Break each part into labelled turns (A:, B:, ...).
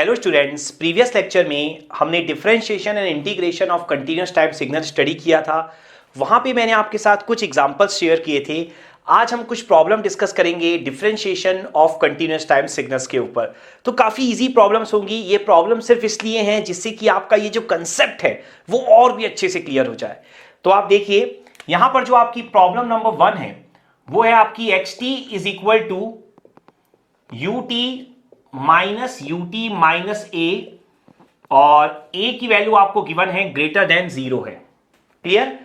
A: Hello students, previous lecture में हमने differentiation and integration of continuous time signal study किया था। वहां पे मैंने आपके साथ कुछ एग्जांपल्स शेयर किए थे। आज हम कुछ प्रॉब्लम डिस्कस करेंगे differentiation of continuous time signals के ऊपर। तो काफ़ी इजी प्रॉब्लम्स होंगी। ये प्रॉब्लम सिर्फ इसलिए हैं जिससे कि आपका ये जो कंसेप्ट है वो और भी अच्छे से क्लियर हो जाए। तो आप देखिए यहां पर जो आपकी प्रॉब्लम नंबर 1 है वो है आपकी x t is equal to u t minus u t minus a, और ए की वैल्यू आपको गिवन है ग्रेटर देन 0 है। क्लियर?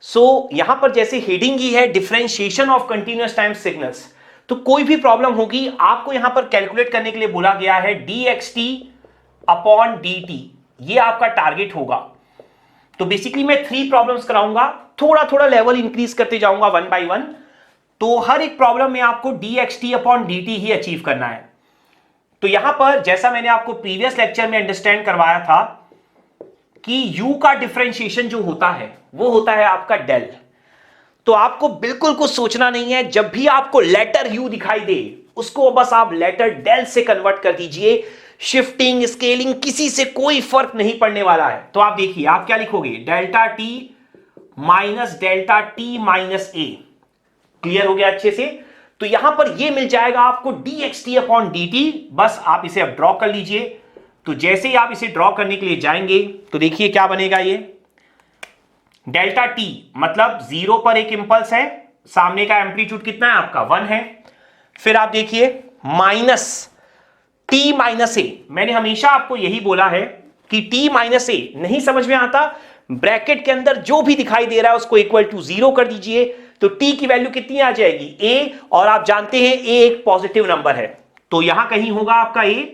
A: सो यहां पर जैसे हेडिंग ही है differentiation of continuous time signals, तो कोई भी प्रॉब्लम होगी आपको यहां पर कैलकुलेट करने के लिए बोला गया है D x t upon d T, ये आपका टारगेट होगा। तो बेसिकली मैं 3 प्रॉब्लम्स कराऊंगा, थोड़ा थोड़ा लेवल इंक्रीज करते जाऊंगा 1 बाय 1। तो हर एक प्रॉब्लम में आपको d x t upon d t ही अचीव करना है। तो यहां पर जैसा मैंने आपको प्रीवियस लेक्चर में अंडरस्टैंड करवाया था कि u का डिफरेंशिएशन जो होता है वो होता है आपका डेल। तो आपको बिल्कुल कुछ सोचना नहीं है, जब भी आपको लेटर u दिखाई दे उसको बस आप लेटर डेल से कन्वर्ट कर दीजिए। शिफ्टिंग स्केलिंग किसी से कोई फर्क नहीं पड़ने वाला है। तो आप देखिए आप क्या लिखोगे, delta t minus delta t minus a. Clear हो गया अच्छे से? तो यहां पर ये मिल जाएगा आपको d x t upon d T. बस आप इसे अब ड्रॉ कर लीजिए। तो जैसे ही आप इसे ड्रॉ करने के लिए जाएंगे तो देखिए क्या बनेगा। ये डेल्टा टी मतलब 0 पर एक इंपल्स है, सामने का एम्पलीट्यूड कितना है आपका 1 है। फिर आप देखिए माइनस टी माइनस ए। मैंने हमेशा आपको यही बोला है कि टी माइनस ए नहीं समझ में आता, ब्रैकेट के अंदर जो भी दिखाई दे रहा है उसको इक्वल टू 0 कर दीजिए। तो t की वैल्यू कितनी आ जाएगी a, और आप जानते हैं a एक पॉजिटिव नंबर है तो यहां कहीं होगा आपका a।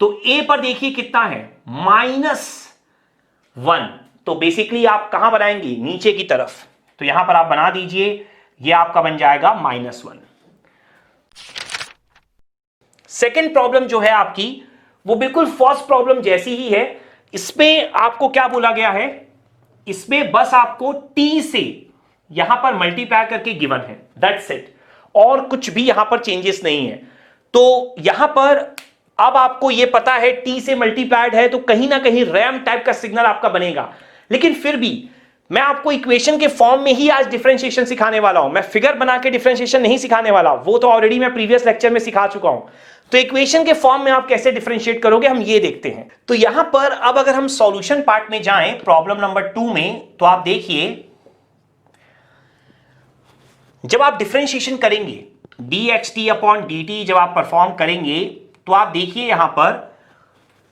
A: तो a पर देखिए कितना है -1। तो बेसिकली आप कहां बनाएंगे, नीचे की तरफ। तो यहां पर आप बना दीजिए, ये आपका बन जाएगा -1। सेकेंड प्रॉब्लम जो है आपकी वो बिल्कुल फर्स्ट प्रॉब्लम जैसी ही है। इसमें आपको क्या बोला गया है, इसमें बस आपको t से यहां पर मल्टीप्लाई करके गिवन है, दैट्स इट, और कुछ भी यहां पर चेंजेस नहीं है। तो यहां पर अब आपको यह पता है t से मल्टीप्लाइड है तो कहीं ना कहीं रैम टाइप का सिग्नल आपका बनेगा। लेकिन फिर भी मैं आपको इक्वेशन के फॉर्म में ही आज डिफरेंशिएशन सिखाने वाला हूं। मैं फिगर बना के डिफरेंशिएशन नहीं सिखाने वाला, वो तो ऑलरेडी मैं प्रीवियस लेक्चर में सिखा चुका हूं। तो इक्वेशन के फॉर्म में आप कैसे डिफरेंशिएट करोगे हम ये देखते हैं। तो यहां पर अब अगर हम सॉल्यूशन पार्ट में जाएं प्रॉब्लम नंबर 2 में, तो आप देखिए जब आप डिफरेंशिएशन करेंगे D x t upon d T जब आप परफॉर्म करेंगे तो आप देखिए यहां पर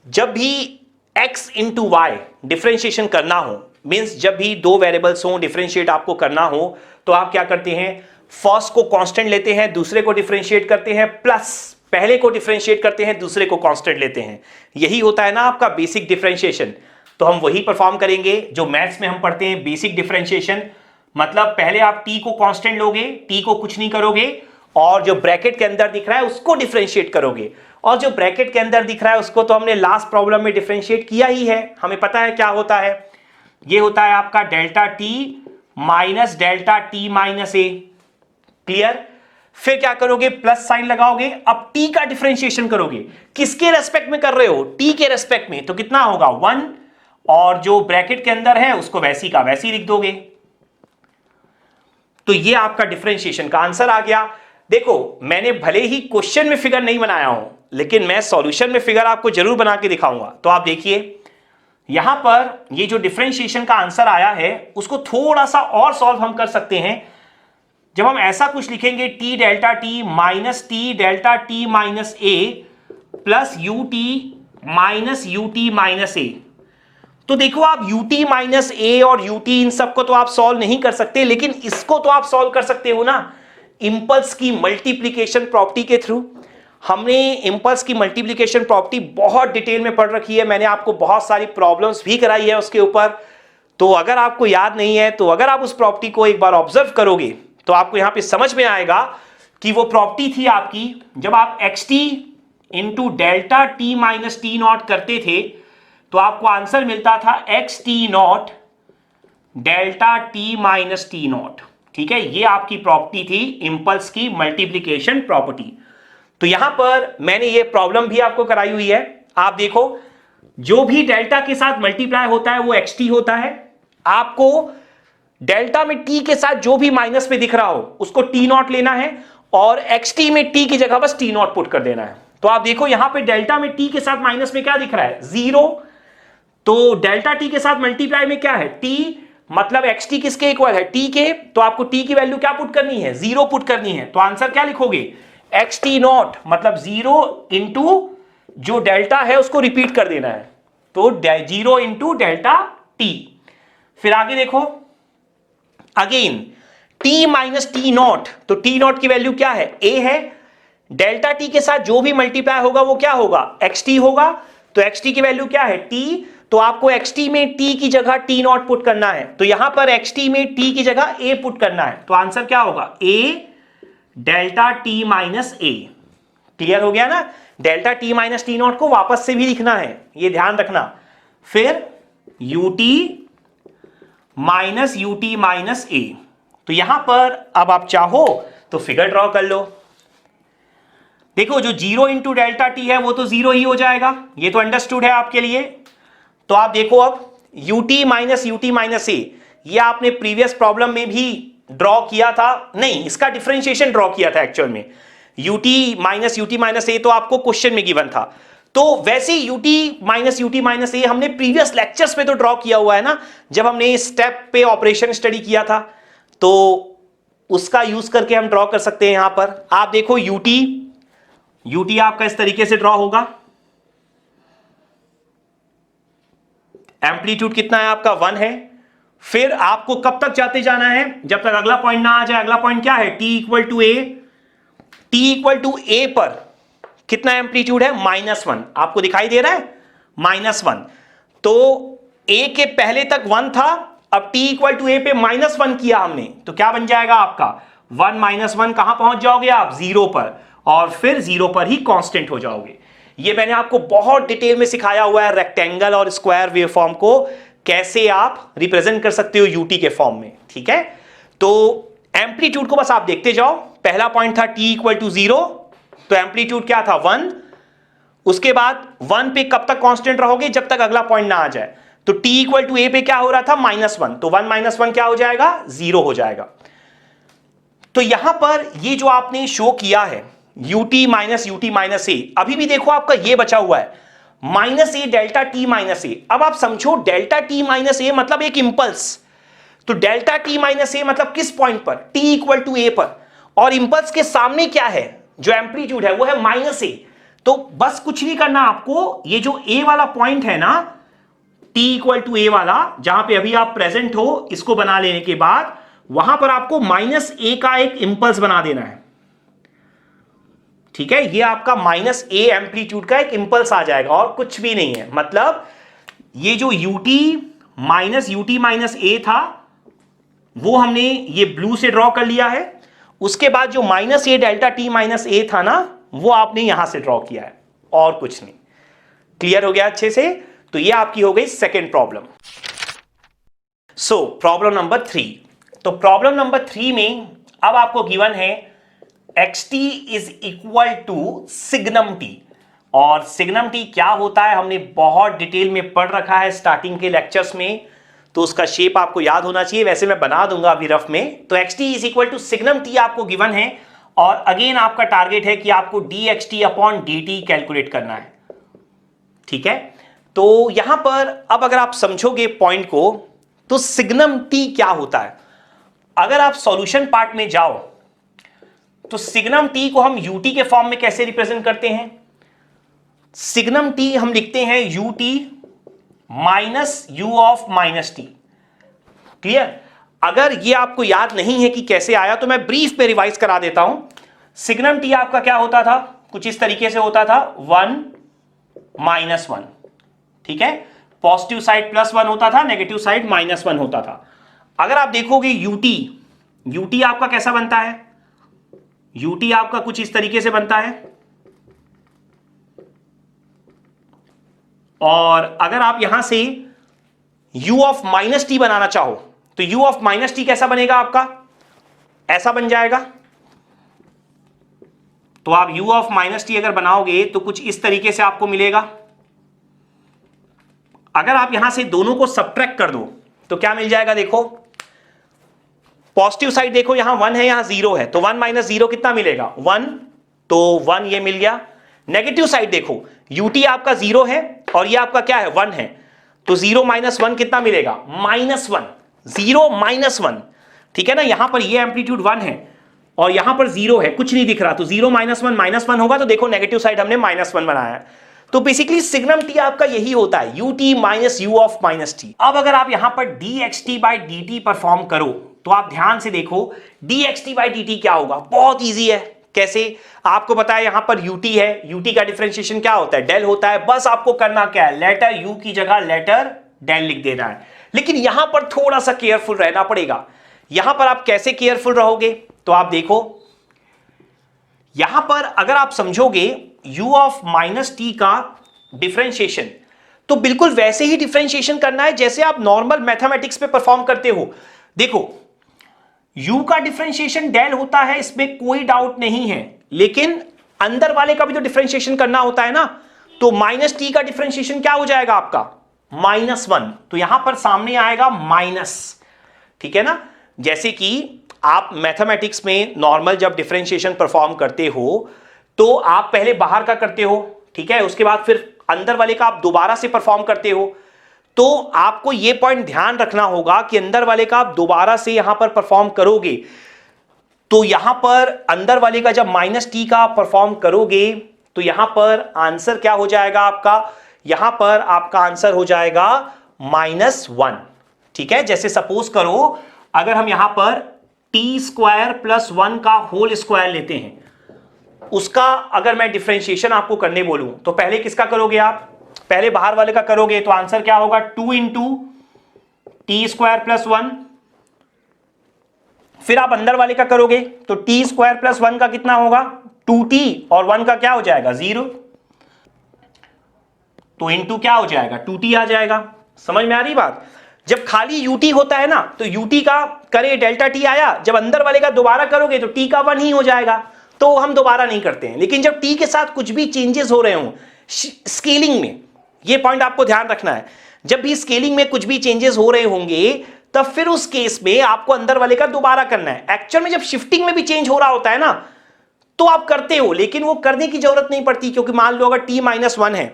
A: जब भी x इंटू वाई डिफरेंशिएशन करना हो, मींस जब भी 2 वेरिएबल्स हो डिफरेंशिएट आपको करना हो, तो आप क्या करते हैं, फर्स्ट को कांस्टेंट लेते हैं, दूसरे को डिफरेंशिएट करते हैं, प्लस पहले को डिफरेंशिएट करते हैं, दूसरे को कांस्टेंट लेते हैं। यही होता है ना आपका बेसिक डिफरेंशिएशन। तो हम वही परफॉर्म करेंगे जो मैथ्स में हम पढ़ते हैं, बेसिक डिफरेंशिएशन। मतलब पहले आप t को कांस्टेंट लोगे, t को कुछ नहीं करोगे, और जो ब्रैकेट के अंदर दिख रहा है उसको डिफरेंशिएट करोगे। और जो ब्रैकेट के अंदर दिख रहा है उसको तो हमने लास्ट प्रॉब्लम में डिफरेंशिएट किया ही है, हमें पता है क्या होता है। ये होता है आपका delta t minus delta t minus a. Clear? फिर क्या करोगे, प्लस साइन लगाओगे। अब t का डिफरेंशिएशन करोगे, किसके रेस्पेक्ट में कर रहे हो, t के रेस्पेक्ट में, तो कितना होगा 1, और जो ब्रैकेट के अंदर है उसको वैसी का वैसी लिख दोगे। तो ये आपका डिफरेंशिएशन का आंसर आ गया। देखो मैंने भले ही क्वेश्चन में फिगर नहीं बनाया हूं, लेकिन मैं सॉल्यूशन में फिगर आपको जरूर बना के दिखाऊंगा। तो आप देखिए यहां पर ये जो डिफरेंशिएशन का आंसर आया है उसको थोड़ा सा और सॉल्व हम कर सकते हैं। जब हम ऐसा कुछ लिखेंगे t delta t minus t delta t minus a plus u t minus a, तो देखो आप ut माइनस ए और ut इन सबको तो आप सॉल्व नहीं कर सकते, लेकिन इसको तो आप सॉल्व कर सकते हो ना, इंपल्स की मल्टीप्लिकेशन प्रॉपर्टी के थ्रू। हमने इंपल्स की मल्टीप्लिकेशन प्रॉपर्टी बहुत डिटेल में पढ़ रखी है, मैंने आपको बहुत सारी प्रॉब्लम्स भी कराई है उसके ऊपर। तो अगर आपको याद नहीं है तो अगर आप उस प्रॉपर्टी को एक बार ऑब्जर्व करोगे तो आपको यहां पे समझ में आएगा कि वो प्रॉपर्टी थी आपकी जब आप x T into delta t minus T not करते थे तो आपको आंसर मिलता था x T not delta t minus T not. ठीक है, ये आपकी प्रॉपर्टी थी इंपल्स की मल्टीप्लिकेशन प्रॉपर्टी। तो यहां पर मैंने ये प्रॉब्लम भी आपको कराई हुई है, आप देखो जो भी डेल्टा के साथ मल्टीप्लाई होता है वो xt होता है। आपको डेल्टा में t के साथ जो भी माइनस में दिख रहा हो उसको t नॉट लेना है और xt में t की जगह बस t नॉट पुट कर देना है। तो आप देखो यहां पे डेल्टा में t के साथ माइनस में क्या दिख रहा है, 0। तो डेल्टा t के साथ मल्टीप्लाई में क्या है, t, मतलब xt किसके इक्वल है, t के। तो आपको t की वैल्यू क्या पुट करनी है, 0 पुट करनी है। तो आंसर क्या लिखोगे, xt नॉट, मतलब 0 इंटू जो डेल्टा है उसको रिपीट कर देना है, तो 0 इंटू डेल्टा t। फिर आगे देखो again t minus T not, तो टी नॉट की वैल्यू क्या है, a है। डेल्टा t के साथ जो भी मल्टीप्लाई होगा वो क्या होगा, xt होगा। तो xt की वैल्यू क्या है, t। तो आपको xt में t की जगह t नॉट पुट करना है, तो यहां पर xt में t की जगह a पुट करना है। तो आंसर क्या होगा, a delta t minus a। Clear हो गया ना, delta t minus T not को वापस से भी लिखना है, ये ध्यान रखना। फिर ut minus ut minus a। तो यहां पर अब आप चाहो तो फिगर ड्रॉ कर लो। देखो जो 0 इंटू डेल्टा टी है वो तो 0 ही हो जाएगा, ये तो अंडरस्टूड है आपके लिए। तो आप देखो अब ut माइनस a, ये आपने प्रीवियस प्रॉब्लम में भी ड्रॉ किया था, नहीं इसका डिफरेंशिएशन ड्रॉ किया था एक्चुअल में। ut माइनस a तो आपको क्वेश्चन में गिवन था, तो वैसे ut माइनस a हमने प्रीवियस लेक्चर्स में तो ड्रॉ किया हुआ है ना, जब हमने स्टेप पे ऑपरेशन स्टडी किया था, तो उसका यूज करके हम ड्रॉ कर सकते हैं। यहां पर आप देखो ut आपका इस तरीके से ड्रॉ होगा। एम्पलीट्यूड कितना है आपका, 1 है। फिर आपको कब तक जाते जाना है, जब तक अगला पॉइंट ना आ जाए। अगला पॉइंट क्या है, t इक्वल टू a पर कितना एम्पलीट्यूड है, -1। आपको दिखाई दे रहा है -1। तो a के पहले तक 1 था, अब t इक्वल टू a पे -1 किया हमने, तो क्या बन जाएगा आपका 1 -1, कहां पहुंच जाओगे आप, 0 पर, और फिर 0 पर ही कांस्टेंट हो जाओगे। ये मैंने आपको बहुत डिटेल में सिखाया हुआ है, रेक्टेंगल और स्क्वायर वेवफॉर्म को कैसे आप रिप्रेजेंट कर सकते हो यूटी के फॉर्म में, ठीक है। तो एम्पलीट्यूड को बस आप देखते जाओ। पहला पॉइंट था t इक्वल टू 0, तो एम्पलीट्यूड क्या था, 1। उसके बाद 1 पे कब तक कांस्टेंट रहोगे, जब तक अगला पॉइंट ना आ जाए। तो t इक्वल टू a पे क्या हो रहा था, -1, तो 1 - 1 क्या हो जाएगा, 0 हो जाएगा। तो यहां पर ये जो आपने शो किया है ut माइनस a, अभी भी देखो आपका ये बचा हुआ है -a delta t minus a। अब आप समझो डेल्टा t माइनस a मतलब एक इंपल्स, तो डेल्टा t माइनस a मतलब किस पॉइंट पर, t इक्वल टू a पर, और इंपल्स के सामने क्या है, जो एम्पलीट्यूड है वो है -a। तो बस कुछ नहीं करना आपको, ये जो a वाला पॉइंट है ना, t इक्वल टू a वाला, जहां पे अभी आप प्रेजेंट हो, इसको बना लेने के बाद वहां पर आपको -a का एक इंपल्स बना देना है, ठीक है। ये आपका -a एम्पलीट्यूड का एक इंपल्स आ जाएगा और कुछ भी नहीं है। मतलब ये जो ut माइनस a था वो हमने ये ब्लू से ड्रॉ कर लिया है। उसके बाद जो -a delta t minus a था ना, वो आपने यहां से ड्रॉ किया है और कुछ नहीं। क्लियर हो गया अच्छे से। तो ये आपकी हो गई second problem. So problem number 3। तो प्रॉब्लम नंबर 3 में अब आपको गिवन है xt is equal to signum t, और सिग्नम t क्या होता है हमने बहुत डिटेल में पढ़ रखा है स्टार्टिंग के लेक्चर्स में, तो उसका शेप आपको याद होना चाहिए। वैसे मैं बना दूंगा अभी रफ में। तो xt is equal to signum t आपको गिवन है, और अगेन आपका टारगेट है कि आपको dxt अपॉन dt कैलकुलेट करना है, ठीक है। तो यहां पर अब अगर आप समझोगे पॉइंट को, तो सिग्नम t क्या होता है। अगर आप सॉल्यूशन पार्ट में जाओ तो सिग्नम t को हम ut के फॉर्म में कैसे रिप्रेजेंट करते हैं, सिग्नम t हम लिखते हैं ut minus u of minus t। Clear. अगर ये आपको याद नहीं है कि कैसे आया तो मैं ब्रीफ पे रिवाइज करा देता हूं। सिग्नम t आपका क्या होता था, कुछ इस तरीके से होता था, 1 - 1, ठीक है। पॉजिटिव साइड +1 होता था, नेगेटिव साइड -1 होता था। अगर आप देखोगे ut आपका कैसा बनता है, ut आपका कुछ इस तरीके से बनता है। और अगर आप यहां से u ऑफ माइनस टी बनाना चाहो तो u ऑफ माइनस टी कैसा बनेगा आपका, ऐसा बन जाएगा। तो आप u ऑफ माइनस टी अगर बनाओगे तो कुछ इस तरीके से आपको मिलेगा, अगर आप यहां से दोनों को सब्ट्रैक्ट कर दो तो क्या मिल जाएगा, देखो पॉजिटिव साइड देखो, यहां 1 है यहां 0 है, तो 1 माइनस 0 कितना मिलेगा 1, तो 1 ये मिल गया। नेगेटिव साइड देखो, ut आपका 0 है और ये आपका क्या है 1 है, तो 0 माइनस 1 कितना मिलेगा -1, 0 माइनस 1, ठीक है ना। यहां पर ये एम्पलीट्यूड 1 है और यहां पर 0 है, कुछ नहीं दिख रहा, तो 0 माइनस 1 होगा, तो देखो नेगेटिव साइड हमने -1 बनाया है। तो बेसिकली सिग्नम t आपका यही होता है, ut minus u of minus t। अब अगर आप यहां पर dxt बाई dt परफॉर्म करो तो आप ध्यान से देखो dxt बाई dt क्या होगा, बहुत इजी है। कैसे, आपको पता है यहां पर ut है, ut का डिफरेंशिएशन क्या होता है, डेल होता है। बस आपको करना क्या है, लेटर u की जगह लेटर डेल लिख देना है। लेकिन यहां पर थोड़ा सा केयरफुल रहना पड़ेगा। यहां पर आप कैसे केयरफुल रहोगे, तो आप देखो यहां पर अगर आप समझोगे u ऑफ माइनस टी का डिफरेंशिएशन, तो बिल्कुल वैसे ही डिफरेंशिएशन करना है जैसे आप नॉर्मल मैथमेटिक्स पे परफॉर्म करते हो। देखो u का डिफरेंशिएशन डेल होता है, इसमें कोई डाउट नहीं है, लेकिन अंदर वाले का भी तो डिफरेंशिएशन करना होता है ना। तो माइनस टी का डिफरेंशिएशन क्या हो जाएगा आपका -1, तो यहां पर सामने आएगा माइनस, ठीक है ना। जैसे कि आप मैथमेटिक्स में नॉर्मल जब डिफरेंशिएशन परफॉर्म करते हो तो आप पहले बाहर का करते हो, ठीक है, उसके बाद फिर अंदर वाले का आप दोबारा से परफॉर्म करते हो। तो आपको यह पॉइंट ध्यान रखना होगा कि अंदर वाले का आप दोबारा से यहां पर परफॉर्म करोगे तो यहां पर अंदर वाले का जब माइनस टी का परफॉर्म करोगे तो यहां पर आंसर क्या हो जाएगा आपका, यहां पर आपका आंसर हो जाएगा -1, ठीक है। जैसे सपोज करो अगर हम यहां पर टी स्क्वायर प्लस 1 का होल स्क्वायर लेते हैं, उसका अगर मैं डिफरेंशिएशन आपको करने बोलूं तो पहले किसका करोगे आप, पहले बाहर वाले का करोगे, तो आंसर क्या होगा 2 इंटू टी स्क्वायर प्लस 1। फिर आप अंदर वाले का करोगे तो टी स्क्वायर प्लस 1 का कितना होगा 2t और 1 का क्या हो जाएगा 0, तो इंटू क्या हो जाएगा 2t आ जाएगा। समझ में आ रही बात। जब खाली ut होता है ना तो ut का करे डेल्टा t आया, जब अंदर वाले का दोबारा करोगे तो t का 1 ही हो जाएगा, तो हम दोबारा नहीं करते हैं। लेकिन जब t के साथ कुछ भी चेंजेस हो रहे हो स्केलिंग में, ये पॉइंट आपको ध्यान रखना है, जब भी स्केलिंग में कुछ भी चेंजेस हो रहे होंगे तब फिर उस केस में आपको अंदर वाले का दोबारा करना है। एक्चुअल में जब शिफ्टिंग में भी चेंज हो रहा होता है ना तो आप करते हो, लेकिन वो करने की जरूरत नहीं पड़ती, क्योंकि मान लो अगर t-1 है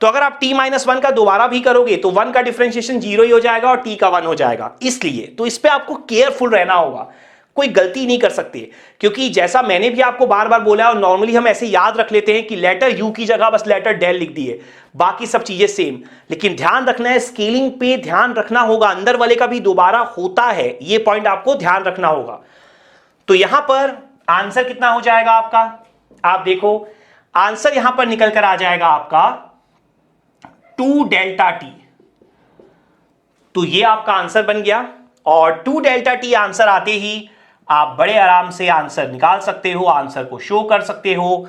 A: तो अगर आप t-1 का दोबारा भी करोगे तो 1 का डिफरेंशिएशन 0 ही हो जाएगा और t का 1 हो जाएगा। इसलिए तो इस पे आपको केयरफुल रहना होगा, कोई गलती नहीं कर सकते, क्योंकि जैसा मैंने भी आपको बार बार बोला और नॉर्मली हम ऐसे याद रख लेते हैं कि लेटर u की जगह बस लेटर डेल लिख दिए, बाकी सब चीजें सेम। लेकिन ध्यान रखना है, स्केलिंग पे ध्यान रखना होगा, अंदर वाले का भी दोबारा होता है, ये पॉइंट आपको ध्यान रखना होगा। तो यहां पर आंसर कितना हो जाएगा आपका, आप देखो आंसर यहां पर निकल कर आ जाएगा आपका 2 डेल्टा टी। तो ये आपका आंसर बन गया और 2 डेल्टा टी आंसर आते ही आप बड़े आराम से आंसर निकाल सकते हो, आंसर को शो कर सकते हो।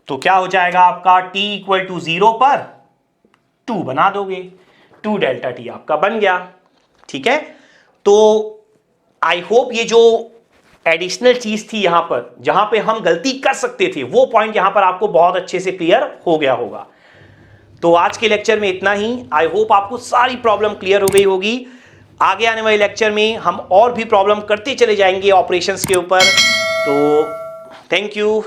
A: तो क्या हो जाएगा आपका t इक्वल टू 0 पर 2 बना दोगे, 2 डेल्टा टी आपका बन गया, ठीक है। तो आई होप ये जो एडिशनल चीज थी यहां पर जहां पे हम गलती कर सकते थे वो पॉइंट यहां पर आपको बहुत अच्छे से क्लियर हो गया होगा। तो आज के लेक्चर में इतना ही। आई होप आपको सारी प्रॉब्लम क्लियर हो गई होगी। आगे आने वाले लेक्चर में हम और भी प्रॉब्लम करते चले जाएंगे ऑपरेशंस के ऊपर। तो थैंक यू।